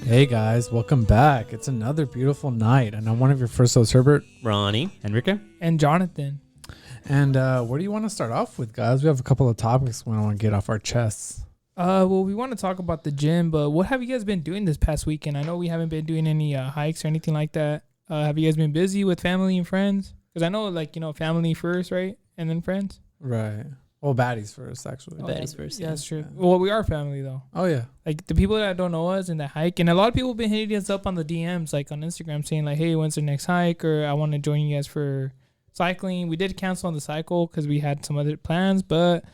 Hey guys, welcome back. It's another beautiful night, and I'm one of your first hosts, Herbert. Ronnie. Enrique. And Jonathan. And where do you want to start off with, guys? We have a couple of topics we want to get off our chests. Well, we want to talk about the gym, but what have you guys been doing this past weekend? I know we haven't been doing any hikes or anything like that. Have you guys been busy with family and friends? Because I know, family first, right? And then friends? Right. Well, baddies first, actually. Baddies first. Yeah, that's true. Well, we are family, though. Oh, yeah. Like, the people that don't know us in the hike, and a lot of people have been hitting us up on the DMs, like on Instagram, saying, like, hey, when's the next hike? Or I want to join you guys for cycling. We did cancel on the cycle because we had some other plans, but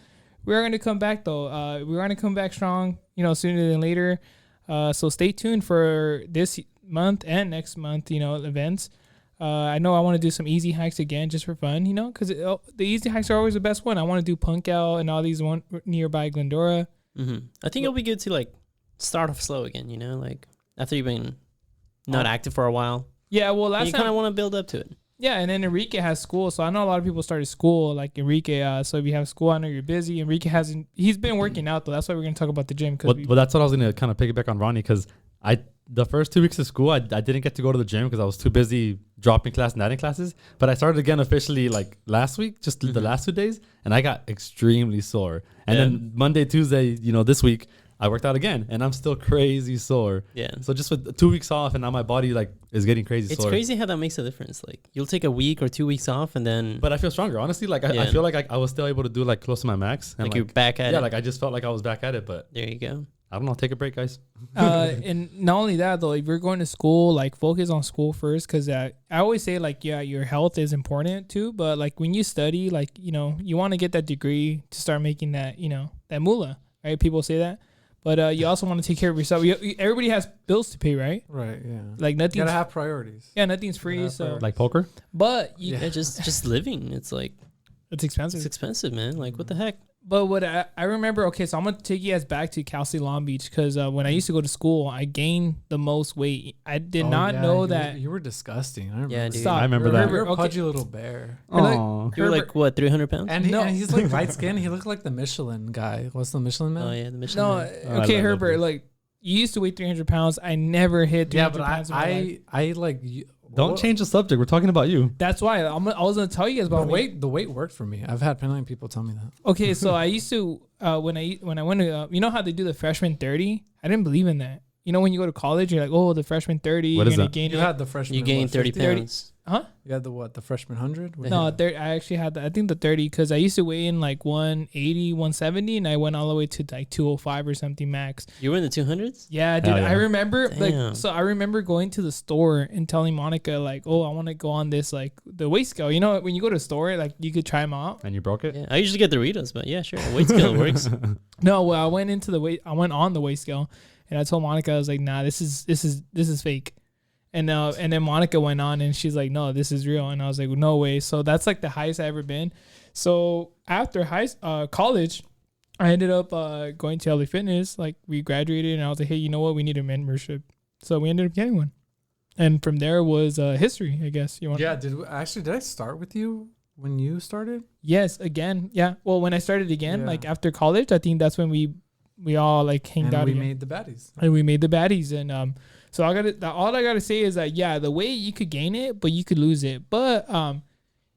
we are going to come back, though. We're going to come back strong, sooner than later. So stay tuned for this month and next month, events. I know I want to do some easy hikes again just for fun, because the easy hikes are always the best one. I want to do Punk Out and all these one nearby Glendora. Mm-hmm. I think it'll be good to start off slow again, after you've been not active for a while. Yeah, well, last you time kind of want to build up to it. Yeah, and then Enrique has school, so I know a lot of people started school, like Enrique. So if you have school, I know you're busy. Enrique he's been working out though. That's why we're gonna talk about the gym. Well, that's what I was gonna kind of piggyback on Ronnie, because the first 2 weeks of school I didn't get to go to the gym because I was too busy dropping class and adding classes. But I started again officially last week, just the last 2 days, and I got extremely sore. And then Monday, Tuesday, this week I worked out again, and I'm still crazy sore. Yeah. So just with 2 weeks off, and now my body is getting crazy sore. It's crazy how that makes a difference. You'll take a week or 2 weeks off, and then. But I feel stronger, honestly. I feel like I was still able to do close to my max. And you're back at it. Yeah, I just felt like I was back at it. But there you go. I don't know. Take a break, guys. And not only that though, if you're going to school, focus on school first, because I always say your health is important too. But when you study, you want to get that degree to start making that that moolah, right? People say that. But you also want to take care of yourself. Everybody has bills to pay, right? Right, yeah. Nothing's... You gotta have priorities. Yeah, nothing's free. So like poker? But... just living. It's it's expensive. It's expensive, man. What the heck? But what I remember... Okay, so I'm going to take you guys back to Cal State Long Beach, because when I used to go to school, I gained the most weight. I did not know that... You were disgusting. I remember. Yeah, dude. Stop. I remember that. You're a pudgy little bear. Oh. You were what, 300 pounds? And he's light skinned. He looked like the Michelin guy. What's the Michelin Man? Oh, yeah, the Michelin No, Man. okay, Herbert, you used to weigh 300 pounds. I never hit 300 pounds. Don't change the subject. We're talking about you. That's why I was going to tell you guys about weight. The weight worked for me. I've had plenty of people tell me that. Okay, so I used to, when I went to, how they do the freshman 30? I didn't believe in that. When you go to college, you're like, oh, the freshman 30. What is that? You had the freshman. You gained 30 pounds. Huh? You had the freshman 100? No, I actually had I think the 30, because I used to weigh in 180, 170, and I went all the way to 205 or something max. You were in the 200s? Yeah, dude. Yeah. I remember Damn. I remember going to the store and telling Monica oh, I want to go on this the weight scale. When you go to the store, you could try them out. And you broke it? Yeah, I usually get Doritos, but yeah, sure. The weight scale works. No, well, I went on the weight scale, and I told Monica, I was like, nah, this is fake. And then Monica went on, and she's like, no, this is real. And I was like, no way. So that's the highest I've ever been. So after college, I ended up going to LA Fitness. We graduated, and I was like, hey, you know what? We need a membership. So we ended up getting one. And from there was history, I guess. Did I start with you when you started? Yes, again. Yeah. Well, when I started again, Yeah. after college, I think that's when we all hanged out again. We made the baddies. And we made the baddies. And so all I gotta say is that the weight, you could gain it, but you could lose it. But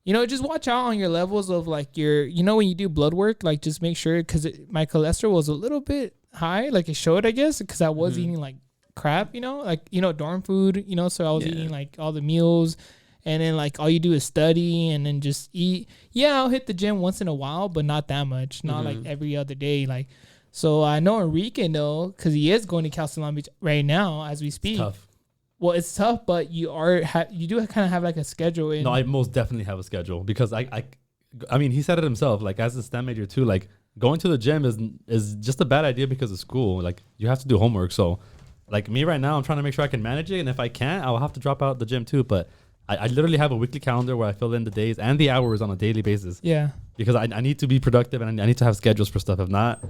just watch out on your levels of your when you do blood work, just make sure, because my cholesterol was a little bit high, it showed, I guess, because I was eating crap, dorm food, so I was eating all the meals, and then all you do is study and then just eat. Yeah, I'll hit the gym once in a while, but not that much, not every other day, So I know Enrique, though, because he is going to Cal State Long Beach right now as we speak. It's tough. Well, it's tough, but you do kind of have a schedule. No, I most definitely have a schedule, because I mean, he said it himself. As a STEM major too, going to the gym is just a bad idea because of school. You have to do homework. So, me right now, I'm trying to make sure I can manage it, and if I can't, I'll have to drop out the gym too. But I literally have a weekly calendar where I fill in the days and the hours on a daily basis. Yeah. Because I need to be productive, and I need to have schedules for stuff. If not,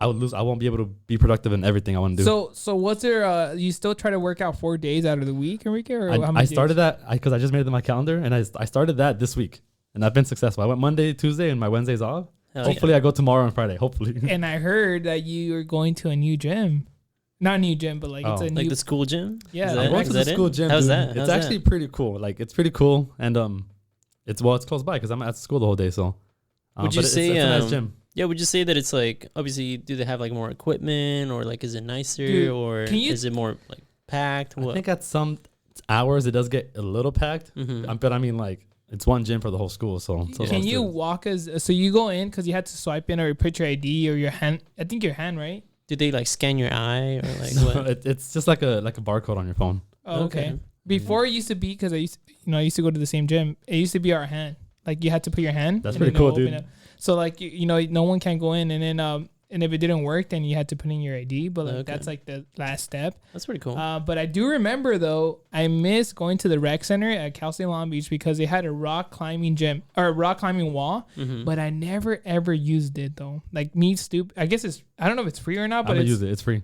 I would lose. I won't be able to be productive in everything I want to do. So what's there? You still try to work out 4 days out of the week, Enrique? Or how many I started days? that because I just made it in my calendar, and I started that this week, and I've been successful. I went Monday, Tuesday, and my Wednesday's off. Hell Hopefully, yeah. I go tomorrow and Friday. Hopefully. And I heard that you are going to a new gym. Not a new gym, but like it's Oh. a Like new. the school gym? Yeah. Is I'm that- going is to the that it? school gym. How's dude. that? It's How's actually that? pretty cool. Like it's pretty cool, and it's close by because I'm at school the whole day. So, Would you but say, it's a nice gym? Yeah, would you say that it's like, obviously, do they have like more equipment, or like is it nicer, Dude, or can you- is it more like packed? I What? think at some hours it does get a little packed, Mhm. but I mean like it's one gym for the whole school. So Can you walk us? So you go in because you had to swipe in or put your ID or your hand. I think your hand, right? Do they like scan your eye or like No, what? it's just like a barcode on your phone. Oh, okay. Before it used to be because I used to go to the same gym. It used to be our hand. Like you had to put your hand. That's and pretty then it'll cool, dude. open up. So like no one can go in, and then and if it didn't work, then you had to put in your ID. But like Okay. that's like the last step. That's pretty cool. But I do remember though, I miss going to the rec center at Cal State Long Beach because they had a rock climbing gym or a rock climbing wall. Mhm. But I never ever used it though. Like me, stupid. I guess I don't know if it's free or not, I'm but gonna it's use it. It's free,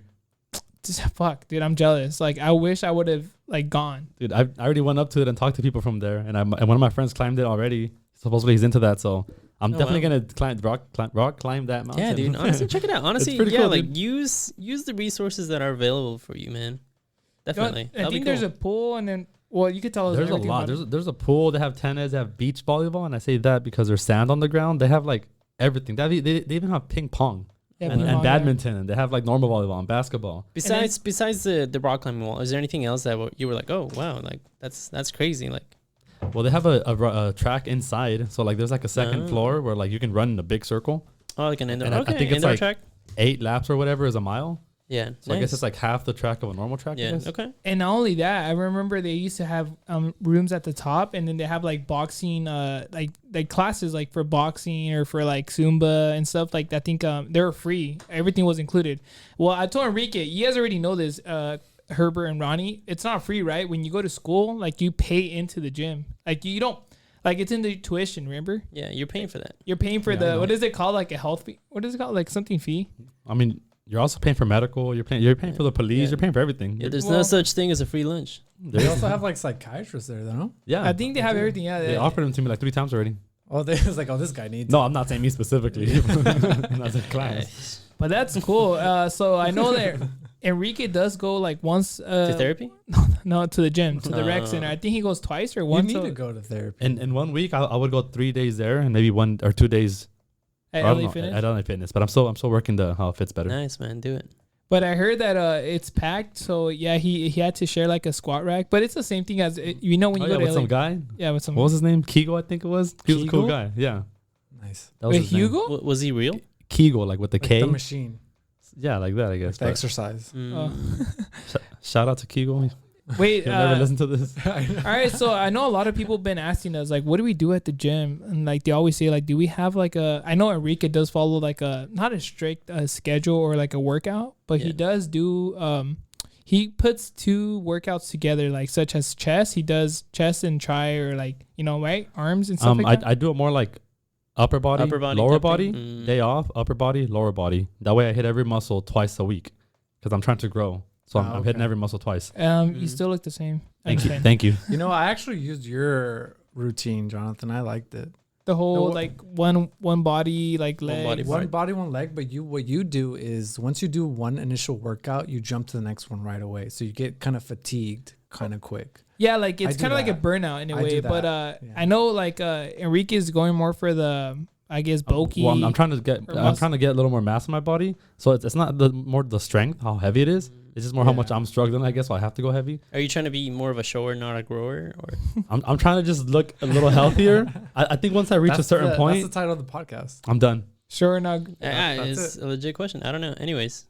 just, fuck, dude. I'm jealous. Like I wish I would have like gone. dude. I already went up to it and talked to people from there, and and one of my friends climbed it already. Supposedly he's into that, so I'm Oh, definitely wow. gonna rock climb that mountain. Yeah, dude. Honestly, check it out. Honestly, pretty yeah, cool, like dude. use the resources that are available for you, man. You know, Definitely. I think there's a pool, and then you could tell us There's a everything lot. about it. There's a pool. They have tennis. They have beach volleyball, and I say that because there's sand on the ground. They have like everything. They even have ping pong Yeah, and, ping and pong, yeah. badminton, and they have like normal volleyball and basketball. besides the rock climbing wall. Is there anything else that you were like, oh wow, like that's crazy, like Well, they have a track inside, so like there's like a second Oh. floor where like you can run in a big circle. oh like an indoor. And I Okay, think it's indoor like track. 8 laps or whatever is a mile. Yeah, So I guess it's like half the track of a normal track. I yeah. guess. Okay. And not only that, I remember they used to have rooms at the top, and then they have like boxing, like classes like for boxing or for like Zumba and stuff like that. I think they were free. Everything was included. Well, I told Enrique, you guys already know this, Herbert and Ronnie. It's not free, right? When you go to school, like you pay into the gym. Like you don't, like it's in the tuition. Remember, Yeah, you're paying for that. you're paying for Yeah, I know. what is it called? Like a health fee? What is it called? Like something fee? I mean, you're also paying for medical. You're paying for the police. Yeah. You're paying for everything. Yeah, there's Well- no such thing as a free lunch. They also have like psychiatrists there, though. No? Yeah, I think they have everything. Yeah, they offered them to me like 3 times already. Oh, they was like, oh, this guy needs. No, I'm not saying me specifically. I'm not saying class. but that's cool. So I know that Enrique does go like once to therapy? no, to the gym, to the rec Oh. center. I think he goes twice or You once need a- to go to therapy. In 1 week, I would go 3 days there and maybe 1 or 2 days at I don't LA know, Fitness. at LA Fitness. But I'm still working how it fits better. Nice, man. Do it. But I heard that it's packed. So yeah, he had to share like a squat rack. But it's the same thing as when Oh, you yeah, go to with LA. some guy. Yeah, with some. What was his name? Kigo, I think it was. He was a cool Kigo? guy. Yeah, Nice. that was Wait, his name. Hugo? Was he real? Kigo, like with the Like K. the machine, Yeah, like that, I guess. the But exercise. Mm. shout out to Kigo. Wait, He'll never listen to this. all right. So I know a lot of people have been asking us like, what do we do at the gym? And like they always say like, do we have like a? I know Enrique does follow like a not a strict schedule or like a workout, but he Yeah. does do. He puts 2 workouts together, like such as chest. He does chest and try or like right arms and stuff like that. I do it more like upper body, Upper body lower type body, thing? Mm. day off, upper body, lower body. That way I hit every muscle twice a week because I'm trying to grow. So I'm Ah, hitting okay. every muscle twice. You Mhm. still look the same. Thank you. Einstein. Thank you. You know, I actually used your routine, Jonathan. I liked it. The whole No, like one body like One leg. body One Right. body, one leg. But what you do is once you do one initial workout, you jump to the next one right away. So you get kind of fatigued kind of quick. Yeah, like I it's do kind of like a that. burnout in a I do way. But that, yeah. I know like Enrique is going more for the I guess bulky. Well, I'm trying to get or I'm trying to get a little more mass in my body. So it's not the strength, how heavy it is. It's just more how Yeah. much I'm struggling, I guess. So I have to go heavy. Are you trying to be more of a shower, not a grower, or I'm trying to just look a little healthier. I think once I reach a certain point, That's the title of the podcast. I'm done. Sure enough. That's it's a legit question. I don't know. Anyways,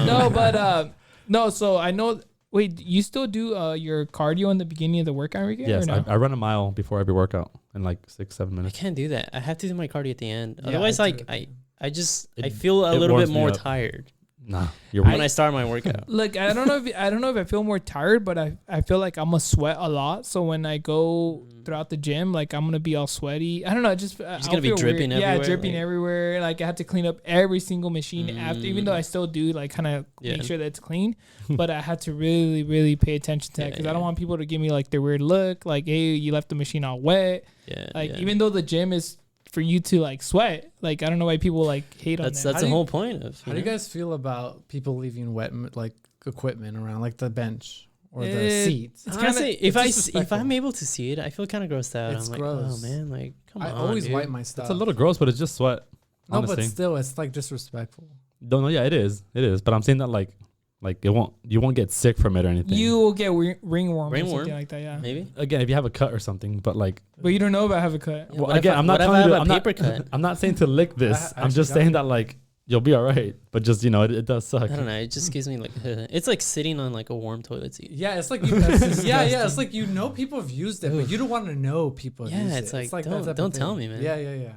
No, but no. So I know. Wait, you still do your cardio in the beginning of the workout, Enrique? Yes, or no? I run a mile before every workout in like 6-7 I minutes. can't do that. I have to do my cardio at the end. Yeah, Otherwise, I like do. I just I It- feel a it little bit warms me more up. tired Nah, you're when right. I start my workout. Look, I don't know if I feel more tired, but I feel like I'm gonna sweat a lot. So when I go throughout the gym, like I'm gonna be all sweaty. I don't know, just I'll gonna be feel dripping weird. Yeah, everywhere, dripping like- everywhere. Like I have to clean up every single machine after, even though I still do like kind of Yeah. make sure that it's clean. But I had to really, really pay attention to that Yeah, because I don't yeah. want people to give me like their weird look, like hey, you left the machine all wet. Yeah, Like yeah. even though the gym is for you to like sweat. Like I don't know why people like hate on That's that. the whole point of. How do you guys feel about people leaving wet like equipment around, like the bench or the It- seats? It's Honestly, kinda- if it's if disrespectful. I'm able to see it, I feel kind of grossed out. It's I'm like, gross. oh man, like come I on. always dude. wipe my stuff. It's a little gross, but it's just sweat. No, Honestly, but still, it's like disrespectful. don't know. Yeah, it is. It is. But I'm saying that like you won't get sick from it or anything. You will get ringworm or Ringworm? something like that. Yeah, Maybe. again, if you have a cut or something, but like, but you don't know if I have a cut. Yeah, well, what if again, I- I'm not what if I telling you. have a I'm not. paper cut? I'm not saying to lick this. I I'm just actually saying got that like you'll be all right. But just it does suck. I don't know. It just gives me like it's like sitting on like a warm toilet seat. Yeah, it's like it's like people have used it, but you don't want to know people have Yeah, used it's it. like, that type of don't tell thing. me, man. Yeah.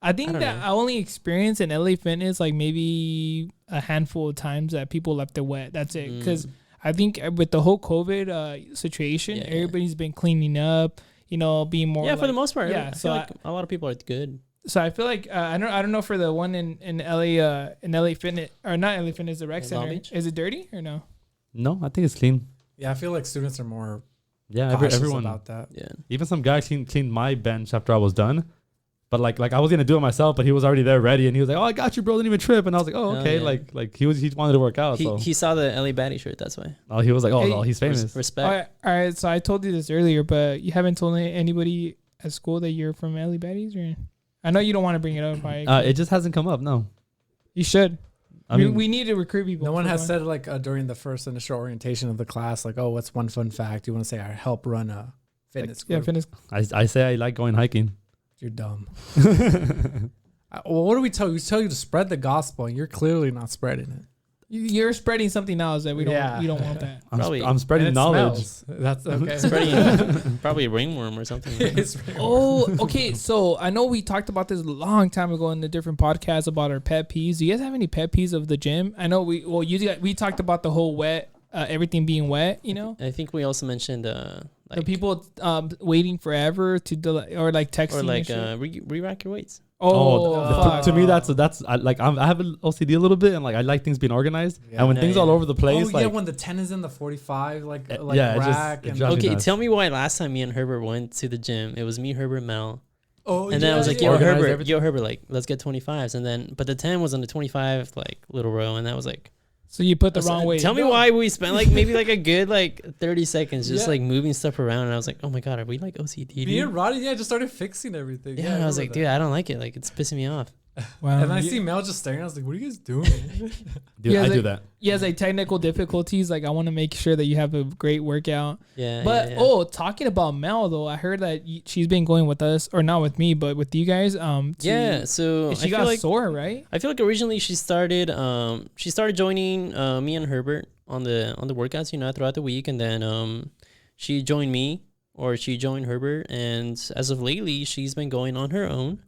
I think I don't that know. I only experienced in LA Fitness like maybe a handful of times that people left it wet. That's it. Because I think with the whole COVID situation, Yeah. everybody's been cleaning up. You know, being more. Yeah, for like- the most part. Yeah, I so feel like a lot of people are good. So I feel like I don't know for the one in LA Fitness or not LA Fitness, the rec In Long center. Beach? Is it dirty or no? No, I think it's clean. Yeah, I feel like students are more Yeah, cautious everyone. about that. Yeah. Even some guy cleaned my bench after I was done. But like I was gonna do it myself, but he was already there ready, and he was like, "Oh, I got you, bro. Didn't even trip." And I was like, "Oh, Hell okay." yeah. Like he wanted to work out, so He saw the LA Baddie shirt. That's why. he was like, "Oh, Hey, no, he's famous." Respect. All right. So I told you this earlier, but you haven't told anybody at school that you're from LA Baddies, or I know you don't want to bring it up. It just hasn't come up. No, You should. I mean, we need to recruit people. No one for has one. said like during the first initial orientation of the class, like, "Oh, what's one fun fact?" You want to say, "I help run a fitness Yeah, group." fitness. I say I like going hiking. You're dumb. Well, what do we tell you? We tell you to spread the gospel, and you're clearly not spreading it. You're spreading something else that we don't. Yeah. You don't want that. Probably. I'm spreading And it knowledge. smells. That's okay. Spreading probably a ringworm or something. Right? It's- Oh, okay. So I know we talked about this a long time ago in the different podcasts about our pet peeves. Do you guys have any pet peeves of the gym? I know we talked about the whole wet, everything being wet. You know, I think we also mentioned the people waiting forever to delay or like texting or like and shit. re-rack your weights. fuck. To me, that's I have an OCD a little bit, and like I like things being organized. Yeah. And when Yeah, things yeah. all over the place, oh like yeah, when the 10 is in the 45, like yeah, it just- rack it and drives me Okay, nuts. tell me why last time me and Herbert went to the gym, it was me, Herbert, Mel, oh, and then I was like, yeah. Organize Herbert, everything. Herbert, like let's get 25s, and then but the 10 was on the 25 like little row, and that was like. So you put the I was wrong like, way. Tell me why we spent like maybe like a good like 30 seconds just Yeah. like moving stuff around, and I was like, oh my god, are we like OCD? Me dude? and Roddy, just started fixing everything. Yeah, and I was like, remember dude, I don't like it. Like it's pissing me off. Wow. And I see Mel just staring. I was like, "What are you guys doing?" dude, Yeah, I like- do that. He has like technical difficulties. Like I want to make sure that you have a great workout. Yeah. But yeah. talking about Mel though, I heard that she's been going with us, or not with me, but with you guys. Yeah. So and she I got feel like sore, right? I feel like originally she started joining me and Herbert on the workouts, throughout the week, and then she joined me or she joined Herbert, and as of lately she's been going on her own,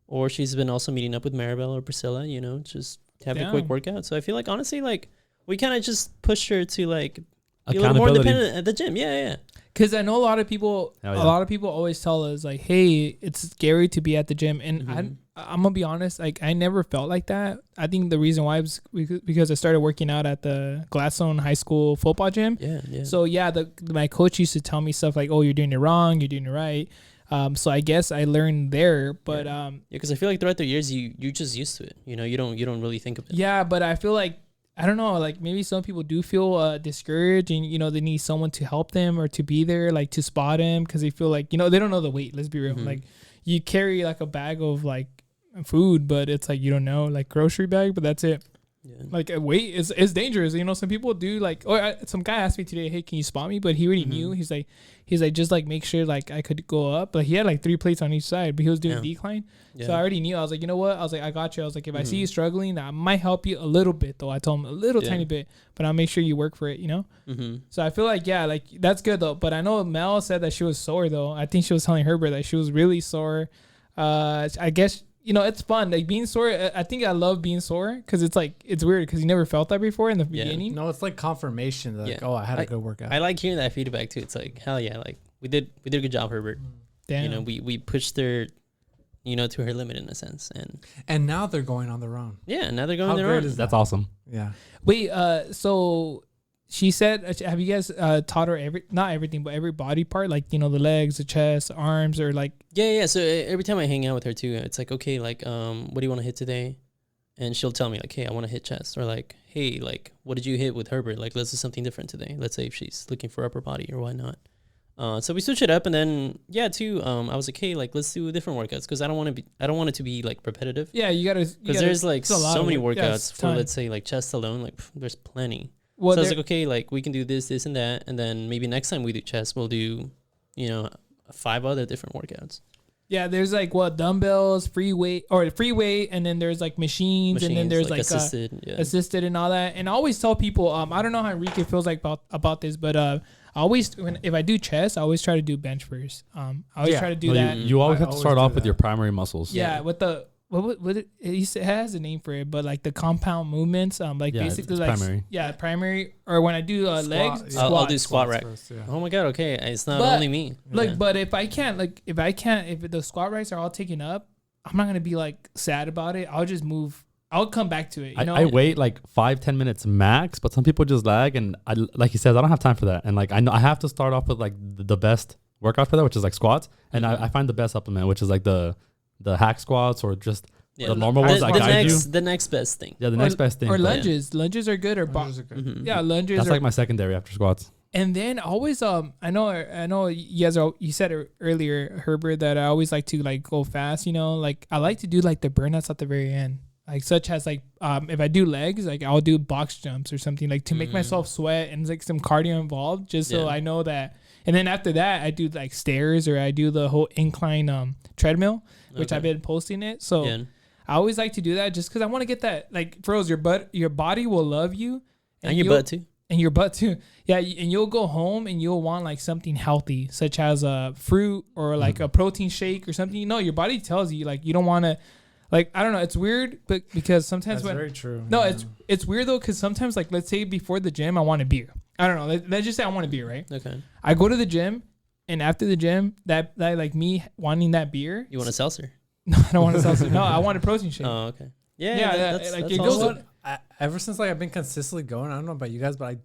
or she's been also meeting up with Maribel or Priscilla, just to have a quick Damn. workout. So I feel like honestly like we kind of just pushed her to like be a little more Accountability. independent at the gym. Yeah. Because I know a lot of people. Hell yeah. A lot of people always tell us like, "Hey, it's scary to be at the gym," and Mhm. I'm gonna be honest. Like I never felt like that. I think the reason why was because I started working out at the Gladstone High School football gym. Yeah. So yeah, my coach used to tell me stuff like, "Oh, you're doing it wrong. You're doing it right." So I guess I learned there, but Yeah, because I feel like throughout the years you're just used to it. You don't really think of it. yeah, but I feel like I don't know, like maybe some people do feel discouraged, and they need someone to help them or to be there, like to spot them, because they feel like they don't know the weight. Let's be real, Mhm. like you carry like a bag of like food, but it's like you don't know, like grocery bag, but that's it. Yeah. Like weight is dangerous. Some people do like. Some guy asked me today, "Hey, can you spot me?" But he already knew. He's like, just like make sure like I could go up. Like he had like 3 plates on each side, but he was doing Yeah. decline. Yeah. So I already knew. I was like, you know what? I was like, I got you. I was like, if I see you struggling, I might help you a little bit though. I told him a little Yeah. tiny bit, but I'll make sure you work for it. Mm-hmm. So I feel like like that's good though. But I know Mel said that she was sore though. I think she was telling Herbert that she was really sore. I guess. It's fun. Like being sore, I think I love being sore because it's like, it's weird because you never felt that before in the Yeah. beginning. No, it's like confirmation that, Yeah. oh, I had a good workout. I like hearing that feedback too. It's like hell yeah, like we did a good job, Herbert. Damn. We pushed her, to her limit in a sense, And now they're going on their own. yeah, now they're going How their great own. is That's awesome. Yeah. Wait, so she said, have you guys taught her not everything, but every body part, like, you know, the legs, the chest, arms, or like? Yeah. So every time I hang out with her too, it's like, okay, like, what do you want to hit today? And she'll tell me like, hey, I want to hit chest, or like, hey, like, what did you hit with Herbert? Like, let's do something different today. Let's say if she's looking for upper body or whatnot. So we switch it up, and then I was like, hey, like, let's do different workouts, because I don't want it to be like repetitive. Yeah, you gotta, because there's like so many workouts for, ton. let's say, like chest alone. Like, there's plenty. Well, so I was like, okay, like we can do this, and that, and then maybe next time we do chest, we'll do, 5 other different workouts. Yeah, there's like dumbbells, free weight, and then there's like machines, and then there's like assisted and all that. And I always tell people, I don't know how Enrique feels like about this, but I always, if I do chest, I always try to do bench first. I always try to do that. You always have to start off with your primary muscles. Yeah, with the it has a name for it, but like the compound movements, basically like primary. Yeah, primary. Or when I do legs, I'll do squats. squat rack. First, yeah. Oh my god, okay, it's not But, only me. Like, but if the squat racks are all taken up, I'm not gonna be like sad about it. I'll just move. I'll come back to it. I wait like 5-10 minutes max, but some people just lag, and like he says, I don't have time for that. And like I know I have to start off with like the best workout for that, which is like squats, and I find the best supplement, which is like the hack squats, or just the normal ones like I do. The next best thing. Yeah, the next best thing. Or lunges. Lunges are good. Lunges are good. Mm-hmm. Yeah, lunges. That's like my secondary after squats. And then always I know you guys you said earlier, Herbert, that I always like to like go fast. Like I like to do like the burnouts at the very end. Like such as like if I do legs, like I'll do box jumps or something, like to make myself sweat, and like some cardio involved, just so I know that. And then after that, I do like stairs, or I do the whole incline treadmill, which I've been posting it. So I always like to do that just because I want to get that, like, Froze, your body will love you, and your butt too. And your butt too. Yeah, and you'll go home and you'll want like something healthy, such as a fruit or like a protein shake or something. Your body tells you like you don't want to. Like, I don't know. It's weird, but because sometimes That's very true. No, it's weird though, because sometimes, like, let's say before the gym, I want a beer. I don't know. Let's just say I want a beer, right? Okay. I go to the gym, and after the gym, that like me wanting that beer. You want a seltzer? No, I don't want a seltzer. No, I want a protein shake. Oh, okay. Yeah. That's like it awesome. goes. Ever since like I've been consistently going, I don't know about you guys, but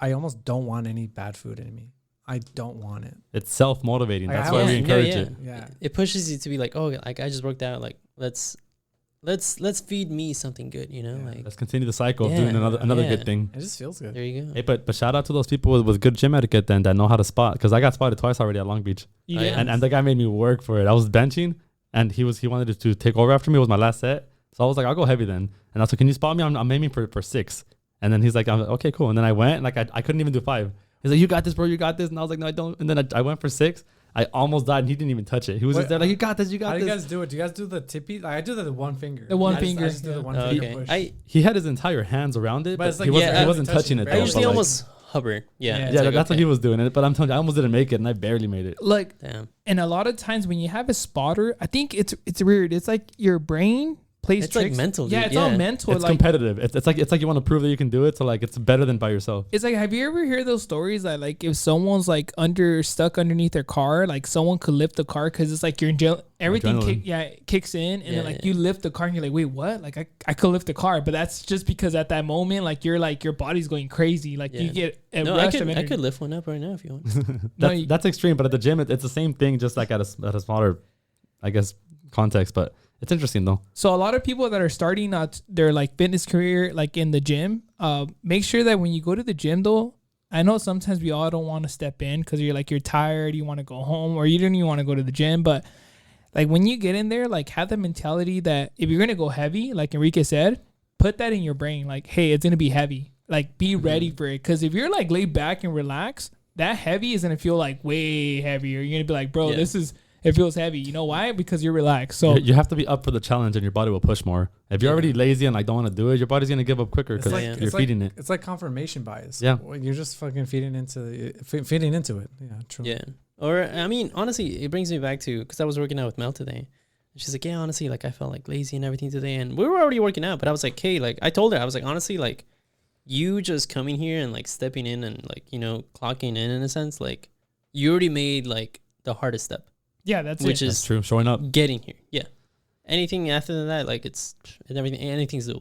I almost don't want any bad food in me. I don't want it. It's self-motivating. That's why Yeah, we encourage yeah. it. Yeah. It pushes you to be like, oh, like I just worked out. Like let's feed me something good. Like Let's continue the cycle of doing another Yeah. good thing. It just feels good. there you go. Hey, but shout out to those people with good gym etiquette then that know how to spot, because I got spotted twice already at Long Beach, You Oh, get- yeah. and the guy made me work for it. I was benching, and he wanted to take over after me. It was my last set, so I was like, I'll go heavy then. And I was like, can you spot me? I'm aiming for 6. And then he's like, okay, cool. And then I went, and like I couldn't even do 5. He's like, you got this, bro. You got this. And I was like, no, I don't. And then I went for 6. I almost died, and he didn't even touch it. He was just there like, you got this, you got How this. do you guys do it? Do you guys do the tippy? Like I do the one finger. The one I just- finger, I just do the yeah. one Oh, finger okay. push. He had his entire hands around it, But but it's like, he wasn't, yeah, he wasn't touching it. I Though, I but, usually like, almost hover. Yeah. Yeah, it's yeah, like, that's what okay. he was doing. But I'm telling you, I almost didn't make it, and I barely made it. like, Damn. and a lot of times when you have a spotter, I think it's weird. It's like your brain plays It's like tricks. mental, Yeah, dude. it's all Yeah. mental. It's like competitive. It's like you want to prove that you can do it, so like it's better than by yourself. it's like, have you ever heard those stories that like if someone's like stuck underneath their car, like someone could lift the car because it's like you're in jail, everything Adrenaline. kicks in, and then like Yeah. you lift the car and you're like, wait, what? Like I could lift the car, but that's just because at that moment like you're like your body's going crazy, like you Yeah. get a No, I rush of could energy. lift one up right now if you want. No, That's extreme, but at the gym, it's the same thing, just like at a smaller, I guess, context. But it's interesting though. So a lot of people that are starting out their like fitness career like in the gym, make sure that when you go to the gym though, I know sometimes we all don't want to step in because you're tired, you want to go home, or you don't even want to go to the gym. But like when you get in there, like have the mentality that if you're gonna go heavy, like Enrique said, put that in your brain. Like, hey, it's gonna be heavy. Like be ready for it. Because if you're like laid back and relaxed, that heavy is gonna feel like way heavier. You're gonna be like, bro, it feels heavy. You know why? Because you're relaxed. So You have to be up for the challenge, and your body will push more. If you're already lazy and like don't want to do it, your body's gonna give up quicker It's because like, you're feeding it. It's like confirmation bias. Yeah. Well, you're just fucking feeding into it. Yeah, true. Yeah. Or I mean, honestly, it brings me back to because I was working out with Mel today. And she's like, yeah, honestly, like I felt like lazy and everything today, and we were already working out. But I was like, hey, like I told her, I was like, honestly, like you just coming here and like stepping in and like clocking in a sense, like you already made like the hardest step. yeah, that's Which it. is That's true. Showing up. getting here. Yeah. Anything after that, like it's anything's doable.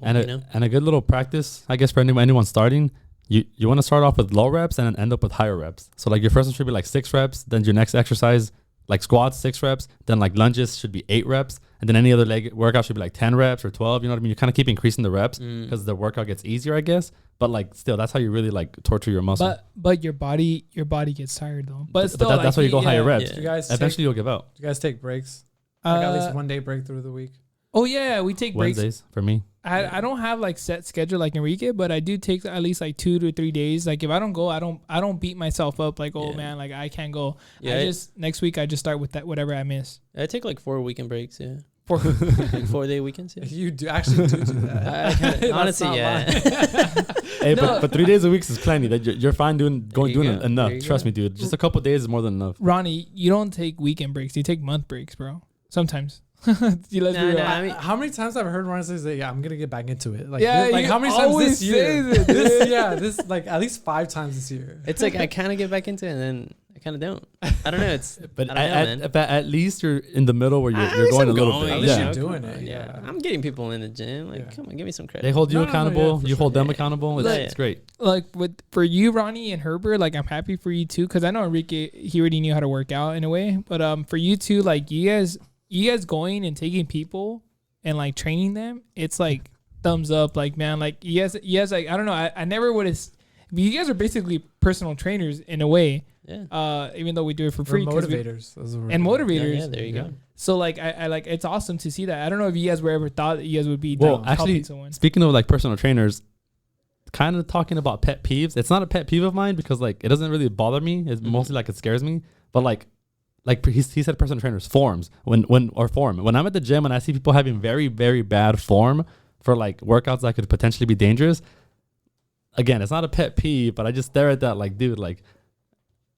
And a good little practice, I guess, for anyone starting. you want to start off with low reps and then end up with higher reps. So like your first one should be like 6 reps, then your next exercise like squats 6 reps, then like lunges should be 8 reps, and then any other leg workout should be like 10 reps or 12. You know what I mean? You kind of keep increasing the reps because the workout gets easier, I guess. But like still, that's how you really like torture your muscle. But your body gets tired though. But still, that's why you go higher reps. Do you guys Eventually, you'll give out. do you guys take breaks? Like at least one day break through the week. Oh yeah, we take breaks. Wednesdays for me. I don't have like set schedule like Enrique, but I do take at least like 2 to 3 days. Like if I don't go, I don't beat myself up like, oh man, like I can't go. Yeah, I just next week I just start with that whatever I miss. I take like 4 weekend breaks. Yeah, 4 like 4 day weekends. Yeah. You do actually do that. Honestly, not yeah. Hey, but 3 days a week is plenty. That you're fine doing There you go. enough. There you Trust go. me, dude. Just a couple days is more than enough. Ronnie, you don't take weekend breaks. You take month breaks, bro. Sometimes. Let's be real. I mean- How many times have I heard Ron say, "Yeah, I'm gonna get back into it"? Like, Yeah, like you how many times always this year? say that, This like at least 5 times this year. It's like I kind of get back into it, and then I kind of don't. I don't know. It's But I don't know, man. at least you're in the middle where At you're least going a I'm little going, bit. At least Yeah. you're doing Come it, on, yeah. I'm getting people in the gym. Like, Yeah. come on, give me some credit. They hold you No, no, no, accountable. yeah, for You hold sure. them accountable. It's, Yeah. it's great. Like for you, Ronnie and Herbert, like I'm happy for you too, because I know Enrique, he already knew how to work out in a way. But for you two, like you guys going and taking people and like training them, it's like thumbs up. Like man, like you guys like I don't know, I never would have. You guys are basically personal trainers in a way. Yeah. Even though we do it for We're free, 'cause motivators. Those are and motivators. Yeah, there you go. So like I like it's awesome to see that. I don't know if you guys were ever thought that you guys would be Well, like, actually, helping someone. speaking of like personal trainers, kind of talking about pet peeves. It's not a pet peeve of mine because like it doesn't really bother me. It's mostly like it scares me. But like he said, personal trainers forms when I'm at the gym and I see people having very very bad form for like workouts that could potentially be dangerous. Again, it's not a pet peeve, but I just stare at that like, dude, like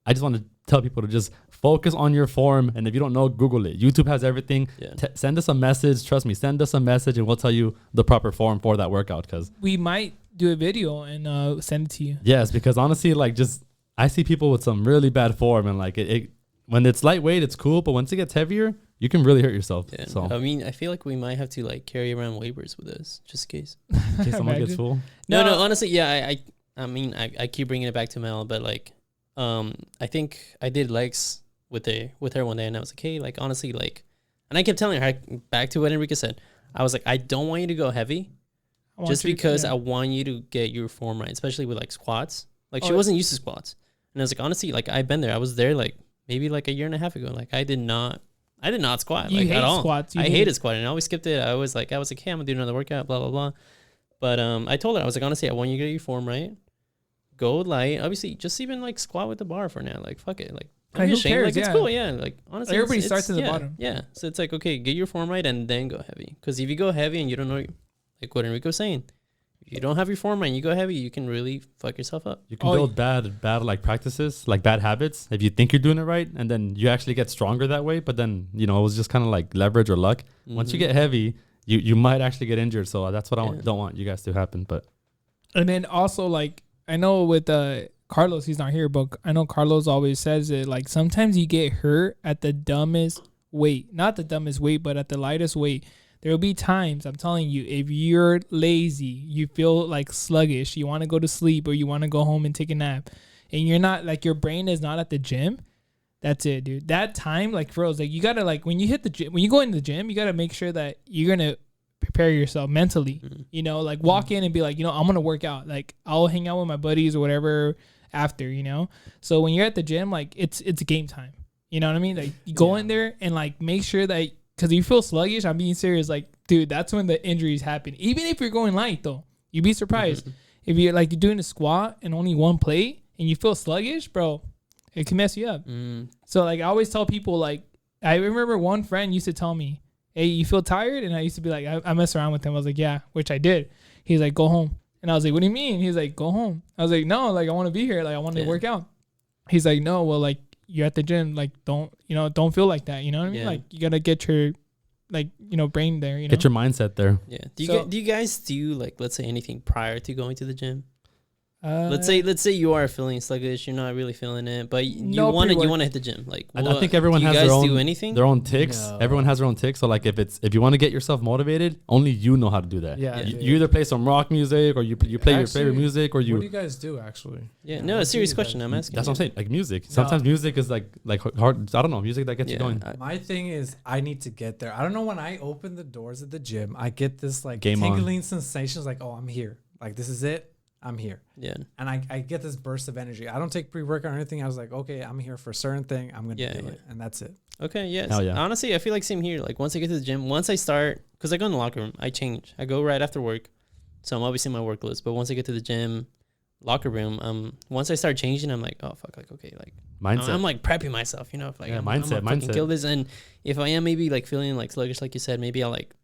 I just want to tell people to just focus on your form. And if you don't know, Google it. YouTube has everything. Yeah. Send us a message. Trust me, send us a message and we'll tell you the proper form for that workout. Because We might do a video and send it to you. yes, because honestly, like just I see people with some really bad form and like it when it's lightweight, it's cool. But once it gets heavier, you can really hurt yourself. Yeah. So I mean, I feel like we might have to like carry around waivers with us just in case. in case someone gets Imagine. full. No, honestly, yeah, I mean, I keep bringing it back to Mel, but like, I think I did legs with her one day, and I was like, hey, like honestly, like, and I kept telling her back to what Enrique said. I was like, I don't want you to go heavy, I want just you to- because yeah. I want you to get your form right, especially with like squats. Like she Oh, wasn't used to squats, and I was like, honestly, like I've been there. I was there like maybe like a year and a half ago. Like I did not squat You like hate at all. squats. You I hate- hated squatting. I always skipped it. I was like, hey, I'm gonna do another workout, blah blah blah. But I told her, I was like, honestly, I want you to get your form right. Go light. Obviously, just even like squat with the bar for now. Like fuck it. Like don't Like, be who ashamed. cares? Like it's Yeah. cool. Yeah. Like honestly, Everybody it's- starts at the yeah, bottom. Yeah. So it's like okay, get your form right and then go heavy. Because if you go heavy and you don't know, like what Enrico was saying, if you don't have your form right and you go heavy, you can really fuck yourself up. You can Oh, build bad like practices, like bad habits, if you think you're doing it right, and then you actually get stronger that way. But then it was just kind of like leverage or luck. Once you Mhm. get heavy, you might actually get injured. So that's what I Yeah. don't want you guys to happen. But And then also like I know with Carlos, he's not here, but I know Carlos always says it. Like sometimes you get hurt at the dumbest weight, not the dumbest weight, but at the lightest weight. There will be times, I'm telling you, if you're lazy, you feel like sluggish, you want to go to sleep or you want to go home and take a nap, and you're not like your brain is not at the gym. That's it, dude. That time, like for reals, like you gotta like when you hit the gym, when you go into the gym, you gotta make sure that you're gonna prepare yourself mentally. Mhm. Like walk in and be like, I'm gonna work out. Like I'll hang out with my buddies or whatever after. So when you're at the gym, like it's game time. You know what I mean? Like you go in there and like make sure that because you feel sluggish. I'm being serious. Like dude, that's when the injuries happen. Even if you're going light though, you'd be surprised if you're like you're doing a squat and only one plate and you feel sluggish, bro. It can mess you up. Mm. So like I always tell people like I remember one friend used to tell me, hey, you feel tired? And I used to be like, I mess around with him. I was like, yeah, which I did. He's like, go home. And I was like, what do you mean? He's like, go home. I was like, no, like I want to be here. Like I want to Yeah. work out. He's like, no, well, like you're at the gym. Like don't feel like that. You know what I mean? Yeah. Like you gotta get your brain there. get your mindset there. Yeah. So- Do you guys do like let's say anything prior to going to the gym? Let's say you are feeling sluggish, you're not really feeling it, but you No want to pre-work. hit the gym. Like, I think everyone do you has guys their do own anything? their own ticks. No. Everyone has their own ticks. So like if you want to get yourself motivated, only you know how to do that. Yeah, You, dude. you either play some rock music or you play your favorite Actually, music or What do you. you guys do actually? Yeah, Yeah, no, what a do serious you question. guys I'm do? asking. That's what I'm saying. Like music. No. Sometimes music is like hard. I don't know. Music that gets you going. My thing is, I need to get there. I don't know, when I open the doors of the gym, I get this like Game on. tingling sensations, like, oh, I'm here. Like, this is it. I'm here. Yeah. And I get this burst of energy. I don't take pre-workout or anything. I was like, okay, I'm here for a certain thing. I'm going to Yeah, do yeah. it. And that's it. Okay. Yes. Hell yeah. Honestly, I feel like same here. Like once I get to the gym, once I start, because I go in the locker room, I change. I go right after work, so I'm obviously in my work clothes. But once I get to the gym, locker room, once I start changing, I'm like, oh fuck, like okay, like Mindset. I'm like prepping myself, you know, if like Yeah, I'm mindset, gonna fucking mindset. kill this. And if I am maybe like feeling like sluggish, like you said, maybe I'll like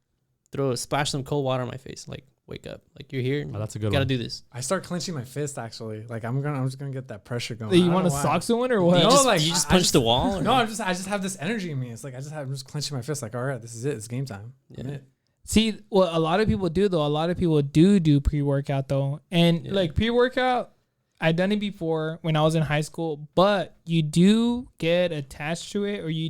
splash some cold water on my face, like wake up, like you're here. Oh, that's a good You gotta one. do this. I start clenching my fist, actually. Like, I'm just going to get that pressure going. You I don't want to know why. sock someone or what? You No, just, like, you just I punch just- the wall. Or No, I just have this energy in me. It's like, I'm just clenching my fist. Like, all right, this is it. It's game time. I'm Yeah. it. See, what a lot of people do though, a lot of people do pre-workout though. And Yeah. like pre-workout, I've done it before when I was in high school, but you do get attached to it, or you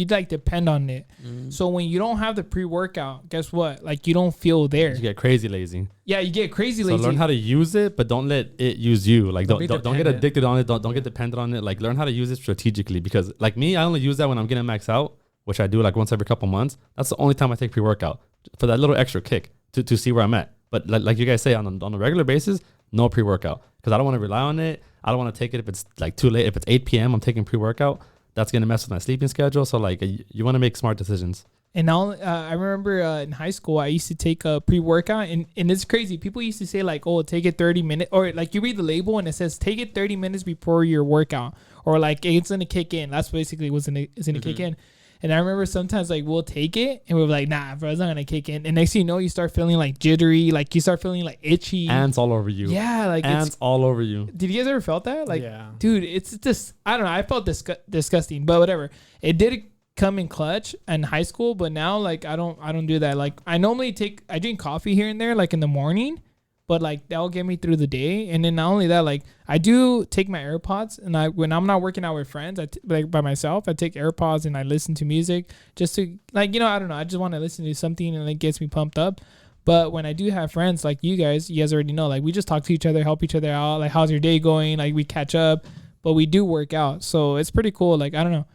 like depend on it. Mm. So when you don't have the pre-workout, guess what? Like you don't feel there. You get crazy lazy. Yeah, you get crazy So lazy. learn how to use it, but don't let it use you. Like Don't don't be don't get dependent. addicted on it. Don't get dependent on it. Like learn how to use it strategically. Because like me, I only use that when I'm getting max out, which I do like once every couple months. That's the only time I take pre-workout for that little extra kick to see where I'm at. But like you guys say, on a regular basis, no pre-workout, because I don't want to rely on it. I don't want to take it if it's like too late. If it's 8 p.m., I'm taking pre-workout. That's gonna mess with my sleeping schedule. So like you want to make smart decisions. And now I remember in high school, I used to take a pre-workout, and it's crazy. People used to say like, oh, take it 30 minutes, or like you read the label and it says take it 30 minutes before your workout, or like it's gonna kick in. That's basically what's gonna kick in. And I remember sometimes like we'll take it and we're like, nah, bro, it's not gonna kick in. And next thing you know, you start feeling like jittery, like you start feeling like itchy. Ants all over you. Yeah, like Ants it's. all over you. Did you guys ever felt that? Like, Yeah. dude, it's just I don't know. I felt disgusting, but whatever. It did come in clutch in high school, but now like I don't do that. Like I normally I drink coffee here and there, like in the morning, but like that'll get me through the day. And then not only that, like I do take my AirPods, and when I'm not working out with friends, like by myself, I take AirPods and I listen to music just to like, you know, I don't know. I just want to listen to something and it gets me pumped up. But when I do have friends like you guys already know, like we just talk to each other, help each other out. Like, how's your day going? Like we catch up, but we do work out. So it's pretty cool. Like, I don't know.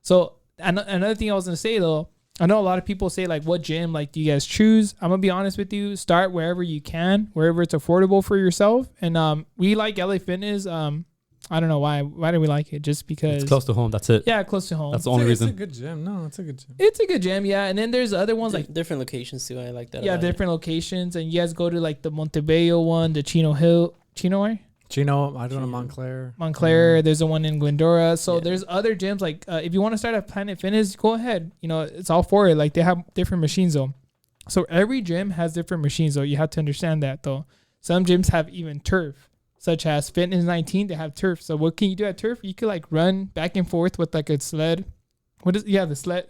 So another thing I was going to say though, I know a lot of people say like, what gym like do you guys choose? I'm gonna be honest with you. Start wherever you can, wherever it's affordable for yourself. And we like LA Fitness. I don't know why. Why do we like it? Just because It's close to home. That's it. Yeah, close to home. That's the only It's a reason. good gym. No, it's a good gym. It's a good gym, yeah. And then there's other ones like different locations too. I like that. yeah, about it. different locations. And you guys go to like the Montebello one, the Chino Hill, where? Chino, I don't know, Chino. Montclair. Montclair. There's the one in Glendora. So Yeah. there's other gyms like if you want to start at Planet Fitness, go ahead. You know, it's all for it. Like they have different machines though. So every gym has different machines though. You have to understand that though. Some gyms have even turf, such as Fitness 19. They have turf. So what can you do at turf? You could like run back and forth with like a sled. The sled.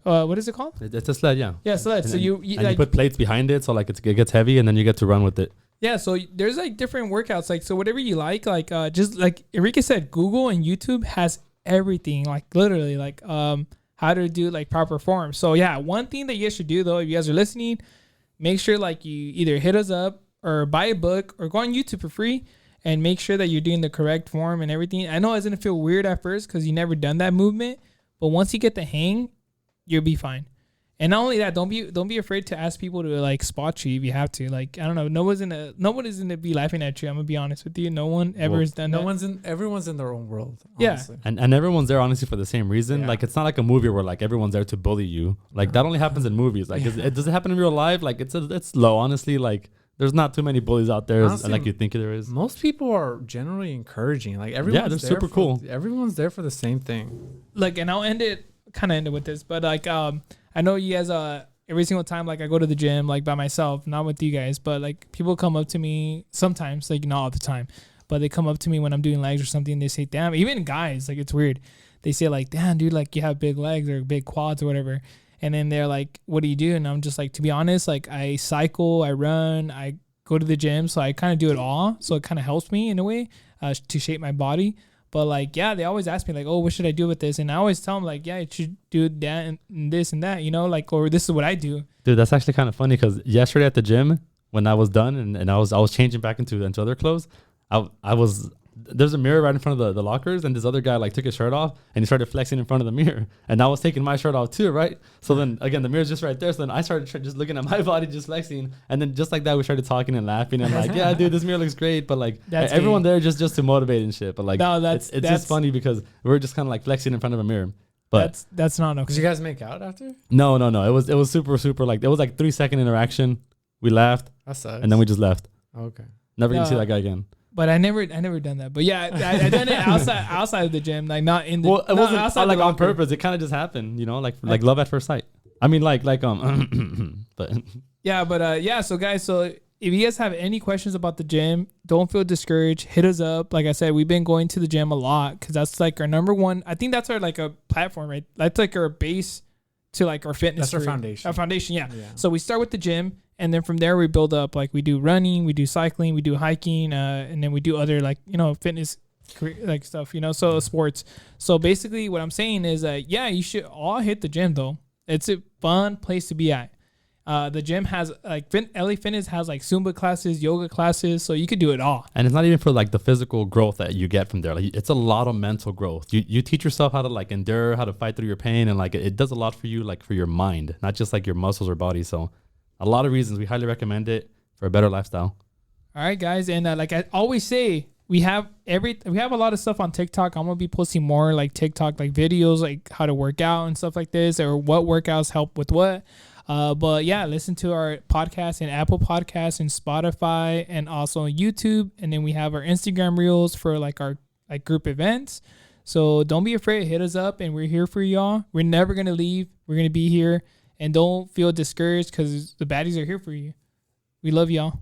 What is it called? It's a sled, yeah. Yeah, sled. And So then- you and like you put plates behind it, so like it gets heavy, and then you get to run with it. yeah, so there's like different workouts, like so whatever you like just like Enrique said, Google and YouTube has everything, like literally like how to do like proper form. So yeah, one thing that you guys should do though, if you guys are listening, make sure like you either hit us up or buy a book or go on YouTube for free and make sure that you're doing the correct form and everything. I know it's gonna feel weird at first because you never done that movement, but once you get the hang, you'll be fine. And not only that, don't be afraid to ask people to like spot you if you have to. Like I don't know, nobody's gonna be laughing at you. I'm gonna be honest with you. No one ever Well, has done that. Everyone's in their own world. Yeah. Honestly. And everyone's there honestly for the same reason. Yeah. Like it's not like a movie where like everyone's there to bully you. Like that only happens in movies. Like it does it happen in real life? Like it's low. Honestly, like there's not too many bullies out there Honestly, like you think there is. Most people are generally encouraging. Like everyone's they're there super for- cool. Everyone's there for the same thing. Like, and I'll end it with this, but like I know you guys every single time like I go to the gym like by myself, not with you guys, but like people come up to me sometimes, like not all the time, but they come up to me when I'm doing legs or something. They say, "Damn," even guys, like it's weird. They say like, "Damn, dude, like you have big legs or big quads or whatever." And then they're like, "What do you do?" And I'm just like, to be honest, like I cycle, I run, I go to the gym, so I kind of do it all. So it kind of helps me in a way to shape my body. But like, yeah, they always ask me like, oh, what should I do with this? And I always tell them like, yeah, you should do that and this and that, you know, like, or this is what I do. Dude, that's actually kind of funny because yesterday at the gym, when I was done and I was changing back into other clothes, I was there's a mirror right in front of the lockers, and this other guy like took his shirt off and he started flexing in front of the mirror, and I was taking my shirt off too, right? So then again, the mirror's just right there. So then I started just looking at my body, just flexing, and then just like that, we started talking and laughing and like, yeah, dude, this mirror looks great, but like everyone there just to motivate and shit. But like, no, it's just funny because we're just kind of like flexing in front of a mirror. But that's not okay. Did you guys make out after? No. It was super like, it was like 3-second interaction. We laughed. That sucks. And then we just left. Okay. Never gonna see that guy again. But I never done that. But yeah, I done it outside of the gym, like not in the. Well, it wasn't outside like on purpose. It kind of just happened, you know, like love at first sight. I mean, but yeah, but yeah. So guys, so if you guys have any questions about the gym, don't feel discouraged. Hit us up. Like I said, we've been going to the gym a lot because that's like our number one. I think that's our like a platform, right? That's like our base to like our fitness. That's our foundation. Our foundation, yeah. So we start with the gym. And then from there we build up, like we do running, we do cycling, we do hiking, and then we do other like, you know, fitness like stuff, you know, so sports. So basically what I'm saying is that, yeah, you should all hit the gym though. It's a fun place to be at. The gym has like LA Fitness has like Zumba classes, yoga classes, so you could do it all. And it's not even for like the physical growth that you get from there. Like it's a lot of mental growth. You teach yourself how to like endure, how to fight through your pain, and like it does a lot for you, like for your mind, not just like your muscles or body. So a lot of reasons we highly recommend it for a better lifestyle. All right, guys, and like I always say, we have a lot of stuff on TikTok. I'm gonna be posting more like TikTok like videos, like how to work out and stuff like this, or what workouts help with what. But yeah, listen to our podcast in Apple Podcasts and Spotify, and also on YouTube. And then we have our Instagram reels for like our like group events. So don't be afraid. Hit us up, and we're here for y'all. We're never gonna leave. We're gonna be here. And don't feel discouraged because the baddies are here for you. We love y'all.